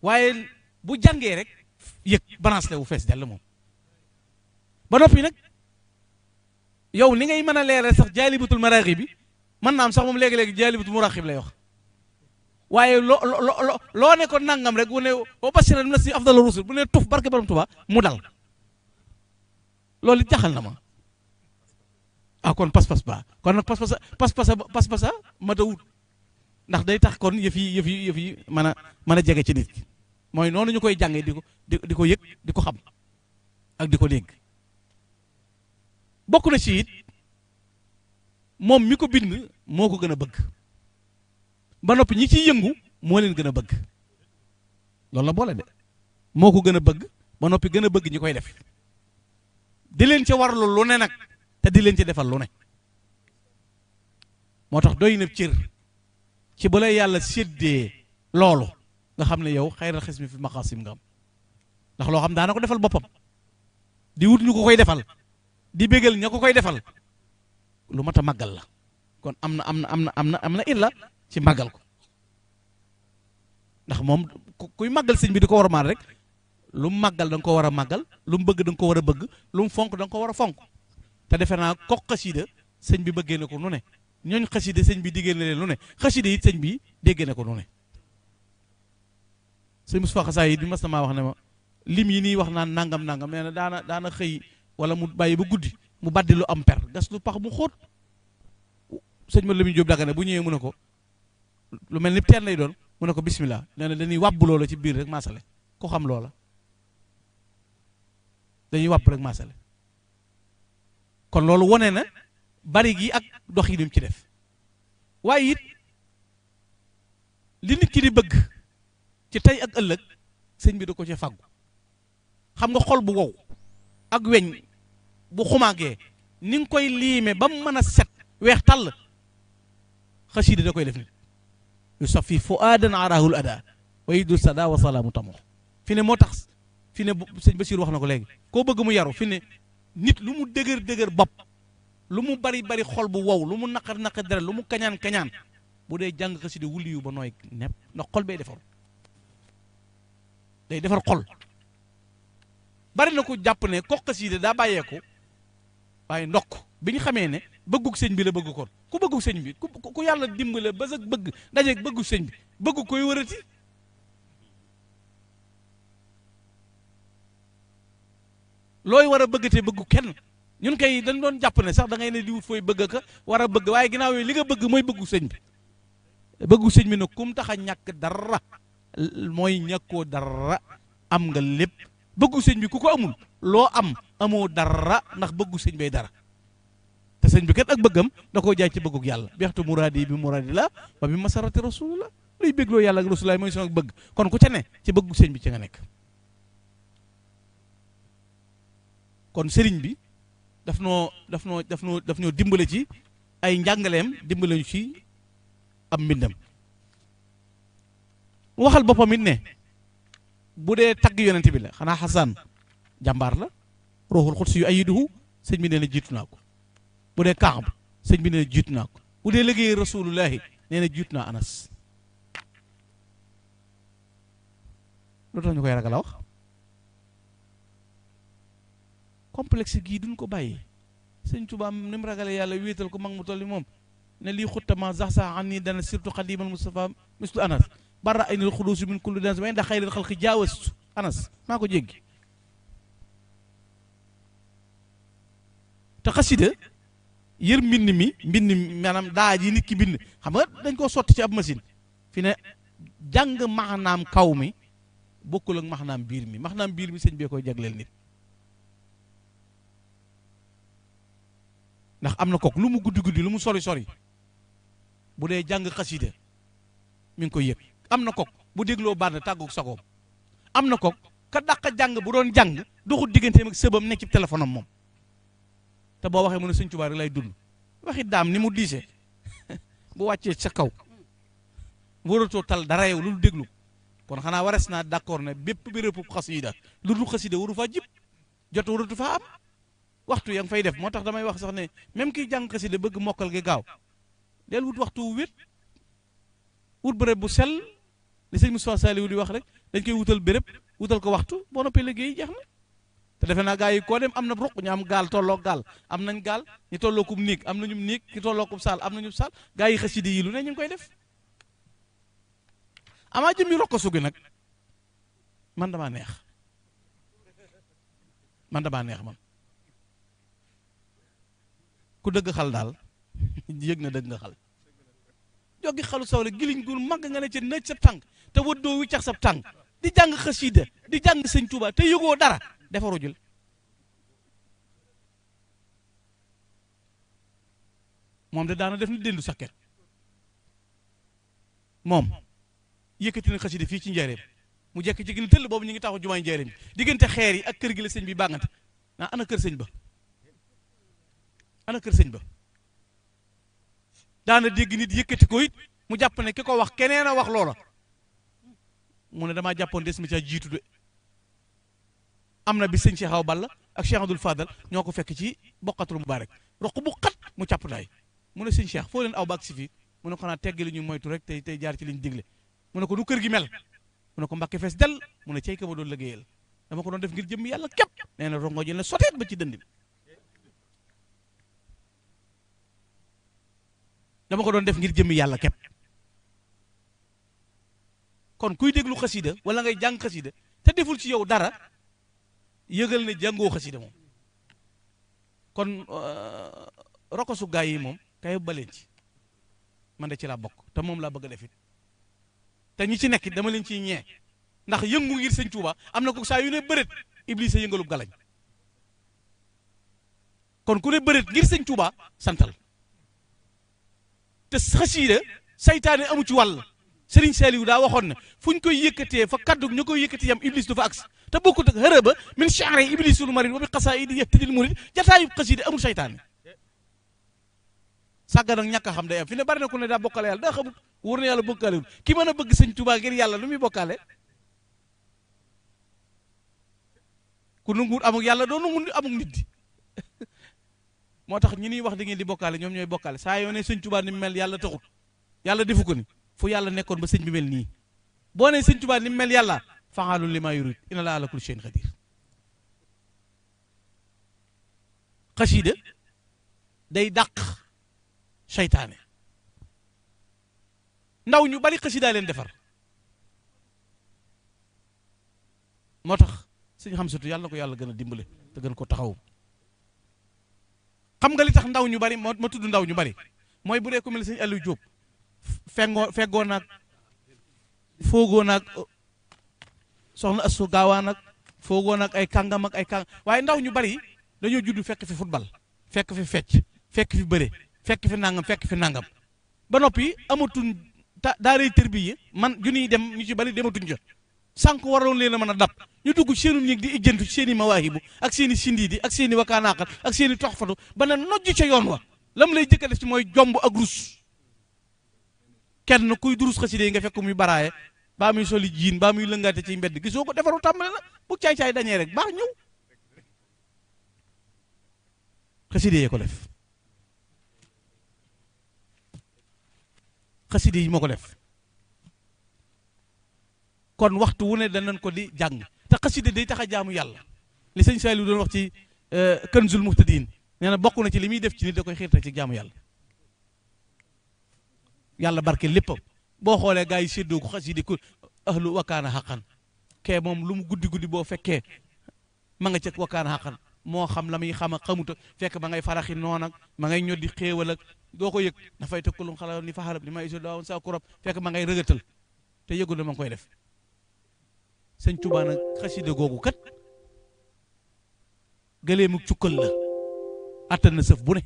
waaye bu jàngee rek yëg balance la wu fees dell moom ba noppi nag yow ni ngay mën a leeral sax jaalibatul maraaxib bi mën naa am sax moom léegi-léegi jaalibatul muraaxib lay wax waaye loo ne ko nangam rek bu ne wa basiran na si afdal rusul bu ne tuf barke borom Tuubaa mu dal loolu jaxal na ma kon pas-pas ba kon nag pas-pasa ma ta wut ndax day tax kon yëf yi mën a jege ci nit ki mooy noonu ñu koy jàngee di ko yëg di ko xam ak di ko dégg bokk na ci it moom mi ko bind moo ko gën a bëgg ba noppi ñi ciy yëngu moo leen gën a bëgg loolu la boole de moo ko gën a bëgg ba noppi gën a bëgg ñi koy def di leen ca warlu lu ne nag te di leen ci defal lu ne moo tax doy na cër ci bu lay yàlla séddee loolu nga xam ne yow xayral xismi fi maqasim nga am ndax loo xam daana ko defal boppam di wut ñu ko koy defal di bégal ña ko koy defal lu mat a màggal la kon am na illa ci màggal ko ndax moom kuy màggal sëñ bi di ko war a maal rek lu mu màggal da nga ko war a màggal lu mu bëgg da nga ko war a bëgg lu mu fonk da nga ko war a fonk te defe naa ko xasida sëñ bi bëggee na ko nu ne ñooñ xasida sëñ bi diggee na leen lu ne xasida it sëñ bi déggee na ko nu ne sëñ Moustapha Xasaay yi bi mas na maa wax ne ma lim yi nii wax naan nangam nee na daana xëy wala mu bàyyi ba guddi mu baddi lu am per gas lu pax mu xóot sëñ ma Lamine Jóob Dagana bu ñëwee mu ne ko lu mel ni teen lay doon mu ne ko bismillah nee na dañuy wàbb loola ci biir rek maasale ko xam loola dañuy wàpp rek maasale kon loolu wone na bari gi ak dox yi nim ci def waaye it li nit ki di bëgg ci tey ak ëllëg sëñ bi da ko ca fàggu xam nga xol bu wow ak weñ bu xumaagee ni nga koy liime ba mu mën a set weex tàll xasida da koy def nit yu saf fi fuadan arahul ada wa yidul sada wa salaamu tamoo fi ne moo tax fi ne sëñ Basiir wax na ko léegi koo bëgg mu yaru fi ne nit lu mu dëgër bopp lu mu bari xol bu wow lu mu naqar dara lu mu kañaan bu dee jàng xasida wuli yu ba nooy nepp ndax xol bay defar day defar xol bari na ko jàpp ne ko xasida daa bàyyeeku waaye ndokk bi ñu xamee ne bëggug sëñ bi la bëgg kon ku bëggug sëñ bi ku yàlla dimbale ba sa bëgg dajeeg bëggug sëñ bi bëgg koy wërati looy war a bëggatee bëggu kenn ñun kay dañ doon jàpp ne sax da ngay ne di wut fooy bëgg ka war a bëgg waaye ginnaaw yooyu li nga bëgg mooy bëggu sëñ bi bëggu sëñ bi nag kum tax a ñàkk dara mooy ñàkkoo dara am nga lépp bëggu sëñ bi ku ko amul loo am amoo dara ndax bëggu sëñ bay dara te sëñ bi kat ak bëggam da koo jaay ci bëggug yàlla bextu muraadi bi muraadi la wa bi masarati rasulillah luy bégloo yàlla ak rasulillah mooy sama bëgg kon ku ca ne ci bëggu sëñ bi ci nga nekk kon sëriñ bi daf ñoo dimbale ci ay njàngaleem dimbale ñu ci am mbindam waxal boppam it ne bu dee tagg yonent bi la xanaa xasaan jàmbaar la ruuxul xudsi yu ayiduhu sëñ bi nee na jiitu naa ko bu dee Kaab sëñ bi nee na jiitu naa ko bu dee liggéey rasulullahi nee na jiitu naa Anas lu tax ñu koy ragal a wax complexe gii duñ ko bàyyi sëñ Tuubaa ni mu ragale yàlla wéetal ko mag mu toll ni moom ne lii xuttama sax an nii dana surtout xadimal Mustafa mislu Anas barra ay nil xuduusi min kulli dans way ndax xayril xalqi jaawastu Anas maa ko jéggi te xasida yër mbind maanaam daa ji nit ki bind xam nga dañ koo sotti ci ab machine fi ne jàng maxnaam kaw mi bokkul ak maxnaam biir mi sëñ bee koy jagleel nit ndax am na kook lu mu guddi lu mu sori bu dee jàng xasida mi ngi koy yëg am na kook bu dégloo bànn tàggu sagoom am na kook ka dàq jàng bu doon jàng doxul digganteem ak sëbam nekk ci téléphone am moom te boo waxee mu ne sëñ Tuubaa rek lay dund waxi daam ni mu diise bu wàccee sa kaw waratoo tal dara yow lu déglu kon xanaa wares naa d'accord ne bépp béréb xasida lu dul xasida waru faa jib jot waratu faa am waxtu ya nga fay def moo tax damay wax sax ne même kiy jàng xasida bëgg mokkal gi gaaw del wut waxtu wu wét wut béréb bu sell li sëñ Moustapha Saliou di wax rek dañ koy wutal béréb wutal ko waxtu boo noppee liggéey jeex na te defe naa gaa yi koo dem am na ruq ñu am gaal tolloo gaal am nañ gaal ñu tolloo kum néeg am nañu néeg ki tolloo kum saal am nañu saal gaa yi xasida yi lu ne ñu ngi koy def amaa jëm yi rokko sugi nag man damaa neex man ku dëgg xal daal yëg na dëgg nga xal joggi xalu sawle giliñ gu mag nga ne ca nëj sa tànk te wëddoo wiccax sa tànk di jàng xasida di jàng sëñ Tuubaa te yëgoo dara defaru jël moom de daana def ni déndu sakket moom yëkkati na xasida fii ci njaareem mu jekk-jekki ni tëll boobu ñu ngi taxaw jumaay njaareem bi diggante xeer yi ak kër gi la sëñ bi bàngante naa ana kër sëñ ba ana kër sëñ ba daana dégg nit yëkkati ko it mu jàpp ne ki ko wax keneen a wax loola mu ne damaa jàppoon des mi ca jiitu de am na bi sëñ Cheikh Awa Balla ak Cheikh Abdoul Fadal ñoo ko fekk ci Bokkatul Mubarak roq bu xat mu càpp daay mu ne sëñ Cheikh foo leen aw baag si fii mu ne ko xanaa tegg li ñu moytu rek tey jaar ci liñ digle mu ne ko nu kër gi mel mu ne ko Mbàkke fees del mu ne cey ka ma doon liggéeyal dama ko doon def ngir jëmm yàlla képp nee na rongo ji ne soteet ba ci dënd bi dama ko doon def ngir jëmmi yàlla képp kon kuy déglu xasida wala ngay jàng xasida te deful ci yow dara yëgal ne jàngoo xasida moom kon rokosu gaa yi moom kay baleen ci man de ci laa bokk te moom laa bëgg a def it te ñi ci nekk dama leen ciy ñee ndax yëngu ngir sëñ Tuuba am na ko saa yu ne bëreet Iblis a yëngalub galañ kon ku ne bëreet ngir sëñ Tuuba santal te xasida saytaane amu ci wàll Serigne Saliou daa waxoon ne fu ñu koy yëkkatee fa kaddu ñu koy yëkkati yam Iblis du fa agsi te bokkut ak hërëba min sha'ri iblisul marid wa bi qasaidi yahtadil murid jataayu xasida amul saytaane sàgga nag ñàkk a xam day am fi ne bari na ku ne daa bokkale yàlla daa xamut wóor na yàlla bokkaalewul ki mën a bëgg sëñ Tuubaa ngir yàlla lu muy bokkaale ku nanguwut amuk yàlla doo nangu amuk nit di moo tax ñi ñuy wax da ngeen di bokkaale ñoom ñooy bokkaale saa yoo ne sëñ Tuubaa ni mel yàlla taxut yàlla defu ko ni fu yàlla nekkoon ba sëñ bi mel nii boo ne sëñ Tuubaa ni mel yàlla fa'aalun limaa yurid inna llaaha alaa kulli shay'in qadiir xasida day dàq seytaane ndaw ñu bari xasida leen defar moo tax sëñ Xamsatu yàlla na ko yàlla gën a dimbale te gën ko taxaw xam nga li tax ndaw ñu bari ma tudd ndaw ñu bari mooy bu dee ku mel sëñ Aliou Diop feggoo naag foogoo naag soxna Astou Gaawaan nag foogoo naag ay kàngam ak ay kàng waaye ndaw ñu bari dañoo judd fekk fi football fekk fi fecc fekk fi bëre fekk fi nangam ba noppi amatuñ daaray tërbiye man ju ñuy dem ñu ci bari dematuñ jot sànq waroon leen a mën a dab ñu dugg seenu ñéeg di ijjantu seen i mawaahibu ak seen i sindiidi ak seen i wakaanaaxat ak seen i toxfatu ba ne nojj ca yoon wa lam lay jëkka def ci mooy jomb ak rus kenn kuy durus xasida yi nga fekk muy baraaye baa muy soli jiin baa muy lëngaate ci mbedd gisoo ko defaru tàmbale na bu caay-caay dañee rek baax ñëw xasida yi ko def xasida yi moo ko def kon waxtu wu ne danañ ko di jàng te xasida day tax a jaamu yàlla li sëñ Saliou doon wax ci Kanzul Muhtadin nee na bokk na ci li muy def ci nit da koy xiirtal ci jaamu yàlla yàlla barke léppam boo xoolee gaa yi séddoo ko xasida ko ahlu wakaana xaqan kee moom lu mu guddi guddi boo fekkee ma nga ca wakaana xaqan moo xam la muy xam a xamuta fekk ma ngay faraxi noon ak ma ngay ñoddi xéewal ak doo ko yëg dafay tëkkalum xala ni faxarab li may iso daawoon sa kurab fekk ma ngay rëgatal te yëgul na ma ngi koy def sëñ Tuubaa nag xasida googu kat gëlee mu cukkal la attan na sëf bu ne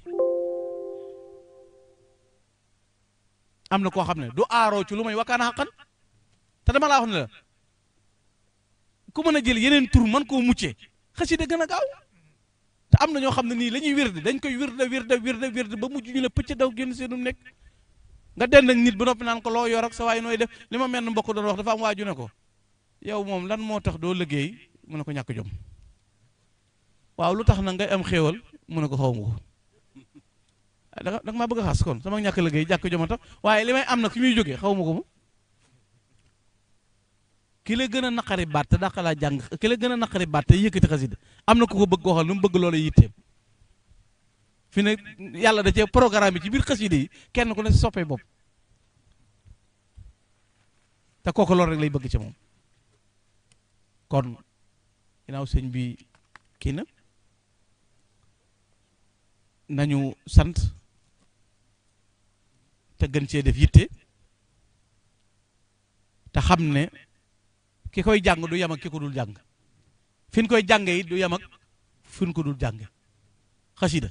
am na koo xam ne du aaroo ci lu may wakaana xaqan te dama laa wax ne la ku mën a jël yeneen tur man koo muccee xasida gën a gaaw te am na ñoo xam ne nii la ñuy wirde dañ koy wirde ba mujj ñu ne pëcc daw génn seenum nekk nga den nag nit ba noppi naan ko loo yor ak sa waay nooy def li ma mel ne mbokk doon wax dafa am waaju ne ko yow moom lan moo tax doo liggéey mu ne ko ñàkk jom waaw lu tax na ngay am xéewal mu ne ko xaw ma ko da maa bëgg a xas kon sama ñàkk liggéey jàkk jom a tax waaye li may am nag fi muy jógee xaw ma ko mu ki la gën a naqari baat te dàqa laa jàng ki la gën a naqari baat te yëkkati xasida am na ku ko bëgg koo xam lu mu bëgg loola yitteem fi ne yàlla da cee programme yi ci biir xasida yi kenn ku ne si soppee bopp te kooku loolu rek lay bëgg ci moom kon ginnaaw sëñ bi kii na nañu sant te gën cee def yitte te xam ne ki koy jàng du yam ak ki ko dul jàng fi ñu koy jànge it du yam ak fi ñu ko dul jàng xasida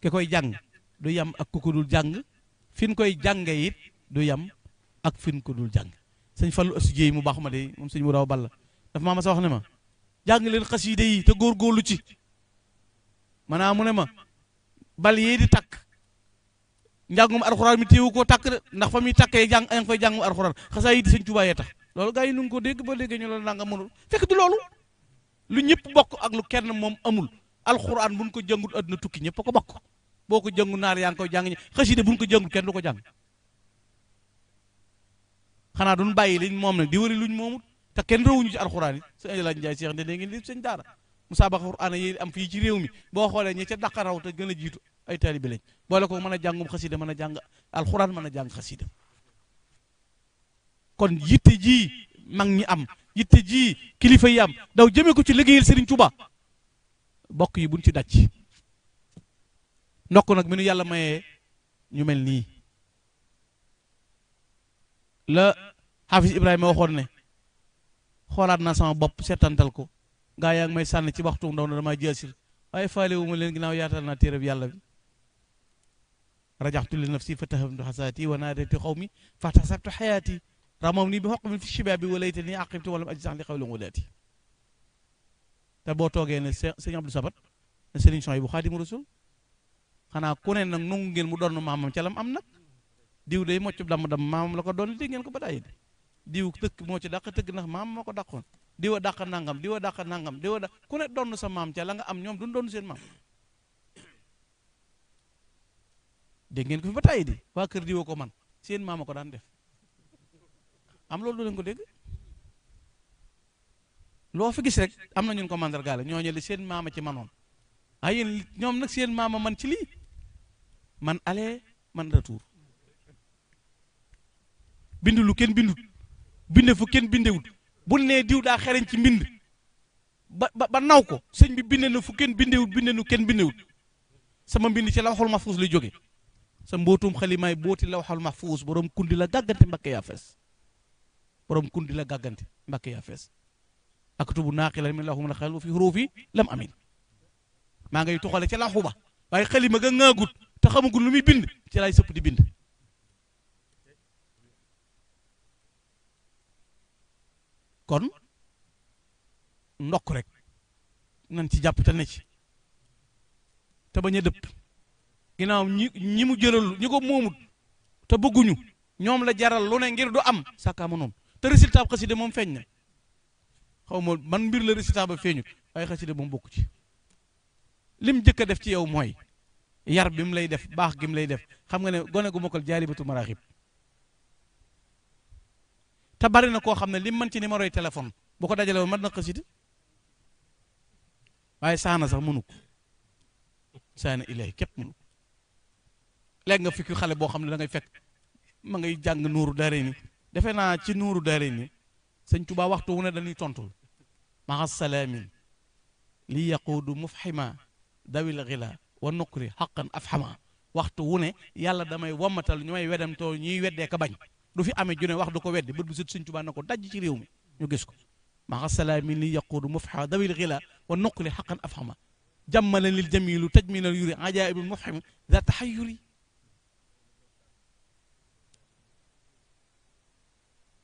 ki koy jàng du yam ak ku ko dul jàng fi ñu koy jànge it du yam ak fin ko dul jàng sëñ Fallu Asu Jéey mu baax ma de moom sëñ mu raw balla dafa maa ma sa wax ne ma jàng leen xasida yi te góorgóorlu ci maanaam mu ne ma bal yee di takk njàngum alxuraan mi téewu koo takk de ndax fa muy takkee jàng a ngi koy jàngum alxuraan xasaa yi di sëñ Tuubaa yee tax loolu gaa yi nu ngi ko dégg ba léegi ñu la nanga mënul fekk du loolu lu ñëpp bokk ak lu kenn moom amul alxuraan buñ ko jàngut àdduna tukki ñëpp a ko bokk boo ko jàngu naar yaa ngi koy jàng ñi xasida buñ ko jàngut kenn du ko jàng xanaa duñ bàyyi liñ moom nag di wëri luñ moomut te kenn rawuñu ci alxuraan yi sëñ Elaaji Njaay Seex ne da ngeen di sëñ daara musaabaqa alxuraan yi am fii ci réew mi boo xoolee ñi ca daqaraw te gën a jiitu ay taalibe lañ boole ko mën a jàngum xasida mën a jàng alxuraan mën a jàng xasida kon yitte ji mag ñi am yitte ji kilifa yi am daw jëmee ko ci liggéeyal Serigne Touba bokk yi buñ ci daj ndokk nag mi nu yàlla mayee ñu mel nii la Hafiz Ibrahima waxoon ne xoolaat naa sama bopp seetantal ko gaa yaa ngi may sànni ci waxtu ndaw na damaa jësir waaye faale wu ma leen ginnaaw yaatal naa téereb yàlla bi rajaxtu li nafsi fa tahamtu xasaati wa naadati xawmi fa tasabtu xayaati ramaw nii bi xoq min fi shibaabi wa layta nii aqibtu walam aji sax li xawli wulaati te boo toogee ne sëñ Abdou Sabat ne sëriñ Souhaïbou Xaadimu Rasuul xanaa ku ne nag nangu ngeen mu doon maamam ca lam am nag diw day mocc damm maamam la ko doon dégg ngeen ko ba tàyyi diw tëkk moo ci dàq tëgg ndax maam moo ko dàqoon diwa dàq nangam diwa dàq nangam diwa dàq ku ne doon sa maam ca la nga am ñoom duñ doon seen maam dégg ngeen ko fi ba tàyyi di waa kër diwa ko man seen maama ko daan def am loolu du leen ko dégg loo fi gis rek am na ñun ko mandargaale ñooñu li seen maama ci manoon ay yéen ñoom nag seen maama man ci lii man aller man retour bind lu kenn bindut binde fu kenn bindewut bu nee diw daa xereñ ci mbind ba naw ko sëñ bi binde na fu kenn bindewut binde nu kenn bindewut sama mbind ci lawxul mahfuus lay jóge sa mbootum xalimaay booti lawxul mahfuus borom kundi la gàggante mbakke yaa fees borom kundi la gàggante mbakke yaa fees aktubu naaqilan min lawxum la xel fi xuruufi lam amin maa ngay tuxale ca lawxu ba waaye xalima ga ŋaagut te xamagul lu muy bind ci lay sëpp di bind kon ndokk rek nan ci jàpp te ne ci te bañ a dëpp ginnaaw ñi mu jëlal ñi ko moomut te bëgguñu ñoom la jaral lu ne ngir du am sàkkaama noonu te résultat bu xasida moom feeñ na xaw ma man mbir la résultat ba feeñut waaye xasida moom bokku ci lim jëkk a def ci yow mooy yar bi mu lay def baax gi mu lay def xam nga ne gone gu mokkal jaalibatu maraaxib te bari na koo xam ne lim mën ci numéro yi téléphone bu ko dajale woon mën na xasida waaye saana sax mënu ko saana ilay képp mënu ko léegi nga fikki xale boo xam ne da ngay fekk ma ngay jàng nuuru daare ni defe naa ci nuuru daare ni sëñ Tuubaa waxtu wu ne dañuy tontul maxa salaamin li yaquudu mufhima dawil xila wa nuqri xaqan afhama waxtu wu ne yàlla damay wammatal ñu may wedamtoo ñuy weddee ka bañ du fi amee june wax du ko weddi bët bu sët sëñ Tuubaa na ko dajj ci réew mi ñu gis ko maxa salaamin li yaquudu mufhima dawil xila wa nuqri xaqan afhama jàmmala lil jamilu tajminal yuri ajaibul mufhim za taxayuri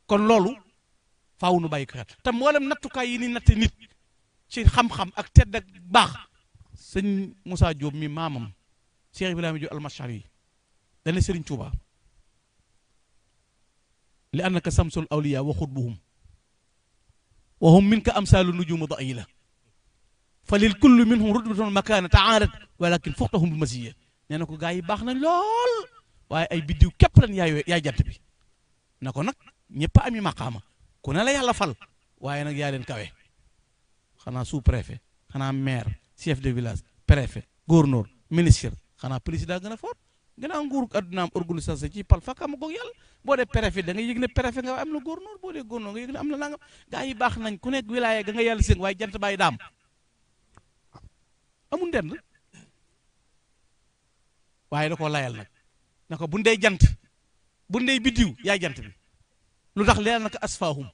kon loolu faaw nu bàyyi ko xel te mboolem nattukaay yi ni natte nit ci xam-xam ak tedd ak baax sëñ Moussa Diop mi maamam Cheikh Ibrahima Diop almashari yi dana Sëriñ Tuuba li annaka samsul awliya wa xutbuhum wa hum minka amsalu nujuma daila fa lil kulli minhum rutbatun makana taarat walakin fuxtahum bi masiya nee na ko gaa yi baax nañ lool waaye ay biddiw képp lan yaay jant bi na ko nag ñëpp a ami maqaama ku ne la yàlla fal waaye nag yaa leen kawe xanaa sous préfet xanaa maire chef de village préfet gouverneur ministre xanaa président gën a fort gannaaw nguur adduna am organisation ci pal fakka ma goog yàlla boo dee préfet da nga yëg ne préfet nga am na gouverneur boo dee gouverneur nga yëg ne am na nangam gaa yi baax nañ ku nekk wilaya ga nga yàlla seen waaye jant bàyyi daam amul ndend waaye da koo layal nag na ko bu ndey jant bu ndey biddiw yaay jant bi lu tax leer naka asfaahum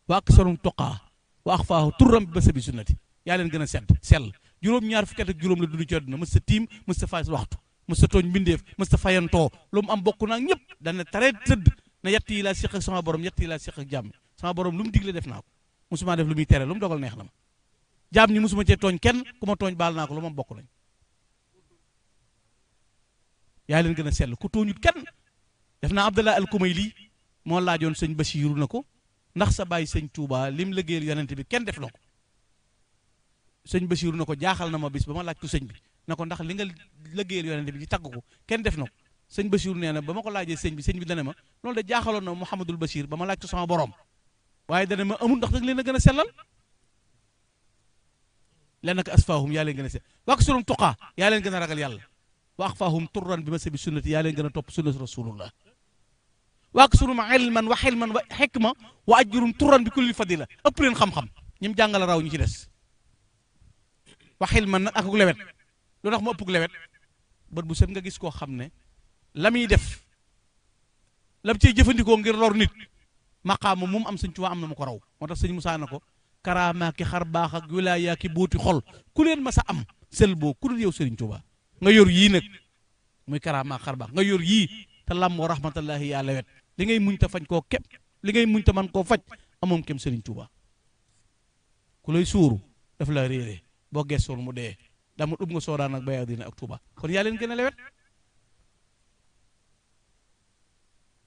wa aksarum toqaa wa axfaahu turam bi ba sabi sunnati yaa leen gën a sell juróom-ñaar fukki at ak juróom la dund ci àdduna mës sa tiim mës sa fay waxtu mës sa tooñ mbindeef mës sa fayantoo lu mu am bokk naag ñëpp dana tere tëdd ne yett yi laa séq ak sama borom yett yi laa séq ak jàmm sama borom lu mu digle def naa ko musuma def lu muy tere lu mu dogal neex na ma jaam ñi musuma cee tooñ kenn ku ma tooñ baal naa ko lu ma bokk lañ yaa leen gën a sell ku tooñut kenn def naa Abdallah al-Kumayli moo laajoon sëñ Basiiru na ko ndax sa bàyyi sëñ Touba lim liggéeyal yonent bi kenn def na ko sëñ Basiiru na ko jaaxal na ma bis ba ma laaj ko sëñ bi na ko ndax li nga liggéeyal yonent bi ci tagg ko kenn def na ko sëñ Basiiru nee na ba ma ko laajee sëñ bi dana ma loolu de jaaxaloon na Mouhamadul Bachir ba ma laaj ko sama borom waaye dana ma amul ndax da nga leen a gën a sellal lenn ak asfaahum yaa leen gën a sell wax surum tuqaa yaa leen gën a ragal yàlla wa axfaahum turran bi ma sabi sunnati yaa leen gën a topp sunnati rasulullah waak surum ilman wa xilman wa xikma wa ajrum turran bi kulli fadila ëpp leen xam-xam ñi mu jàngale raw ñu ci des wa xilman nag ak lewet lu tax mu ëpp lewet bët bu set nga gis koo xam ne la muy def lam ciy jëfandikoo ngir lor nit maqaama moom am sëñ Tuubaa am na mu ko raw moo tax sëñ Musaa na ko karaamaa ki xar baax ak wilaaya ki booti xol ku leen ma sa am sel boo ku dul yow sëriñ Tuubaa nga yor yii nag muy karaamaa xar baax nga yor yii te làmmoo rahmatullahi yaa lewet li ngay muñ ta fañ koo képp li ngay muñ ta man koo faj amoom kem sëriñ Tuubaa ku lay suuru daf la réeree boo gestoon mu dee dama ub nga soodaan ak bay dina ak Tuubaa kon yaa leen gën a lewet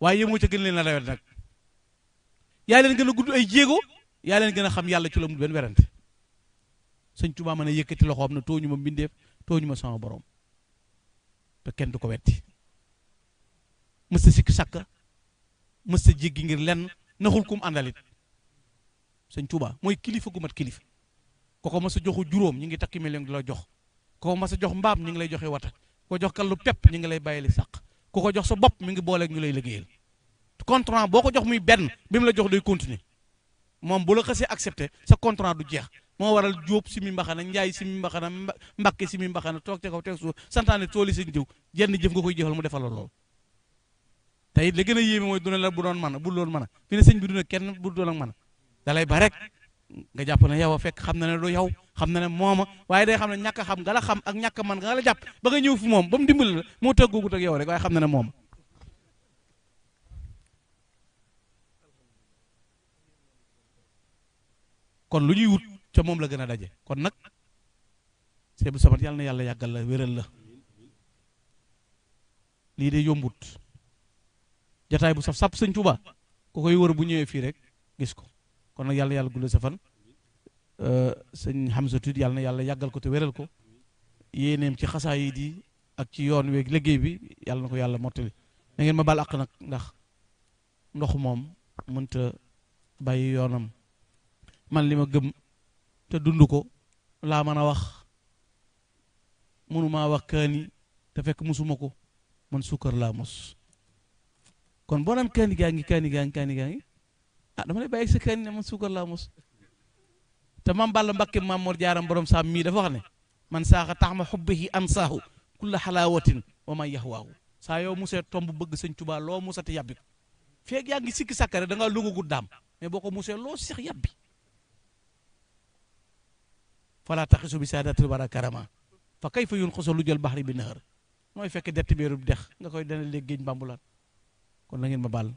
waaye yémoo ca gën leen a lewet nag yaa leen gën a gudd ay jéego yaa leen gën a xam yàlla ci la mu benn werante sëñ Tuubaa mën a yëkkati loxoom ne tooñu ma mbindeef tooñu ma sama borom te kenn du ko wetti mës ta sikk sàkka mës ta jéggi ngir lenn naxul kum àndalit sëñ Tuubaa mooy kilifa gu mat kilifa ko ko mas a joxu juróom ñi ngi takki million di la jox ko ko mas a jox mbaam ñi ngi lay joxe wata ko jox kallu pepp ñi ngi lay bàyyili sàq ku ko jox sa bopp mi ngi booleeg ñu lay liggéeyal contrat boo ko jox muy benn bi mu la jox day continuer moom bu la xasee accepté sa contrat du jeex moo waral jóob si mi mbaxana njaay si mi mbaxana mbakke si mi mbaxana toog ca kaw teg suuf santaane tooli sëñ diw jenn jëf nga koy jëfal mu defal la lool te it li gën a yéeme mooy duna la bu doon mën a bu loolu mën a fi ne sëñ bi duna kenn bu doon ak mën a dalay ba rek nga jàpp ne yow a fekk xam na ne du yow xam na ne mooma waaye day xam ne ñàkk a xam nga la xam ak ñàkk a man nga la jàpp ba nga ñëw fi moom ba mu dimbali la moo tëggoogut ak yow rek waaye xam na ne mooma kon lu ñuy wut ca moom la gën a daje kon nag Sëñ Abdou Samad yàlla na yàlla yàggal la wéral la lii de yombut jataay bu saf sàpp sëñ Tuubaa ku koy wër bu ñëwee fii rek gis ko kon nag yàlla yàlla guddal sa fan sëñ Hamza Tuut yàlla na yàlla yàggal ko te wéral ko yéeneem ci xasaayid yi ak ci yoon weeg liggéey bi yàlla na ko yàlla mottali na ngeen ma baal àq nag ndax ndox moom mënta bàyyi yoonam man li ma gëm te dund ko laa mën a wax mënumaa wax kaani te fekk musuma ko man suukar laa mos kon boo naan kaani gaa ngi ah dama lay bàyyi sa kaani ne man suukar laa mos te mam Balla Mbakke Maam Mor Jaaram borom saam mii dafa wax ne man saaxa tax ma xubbihi ansaahu kulla xalaawatin wa man yahwaahu saa yow musee tomb bëgg sëñ Tuubaa loo musati yàbbi ko feeg yaa ngi sikki sàkkare da ngaa lugagut daam mais boo ko musee loo seex yàbbi fala taxisu bi saadatil wara karama fa kayfa yun xoso lu jël baxri bi nahar mooy fekk dett beerub dex nga koy dana léeg géej mbambulaan kon na ngeen ma baal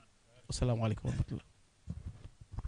asalaamaaleykum wa rahmatullah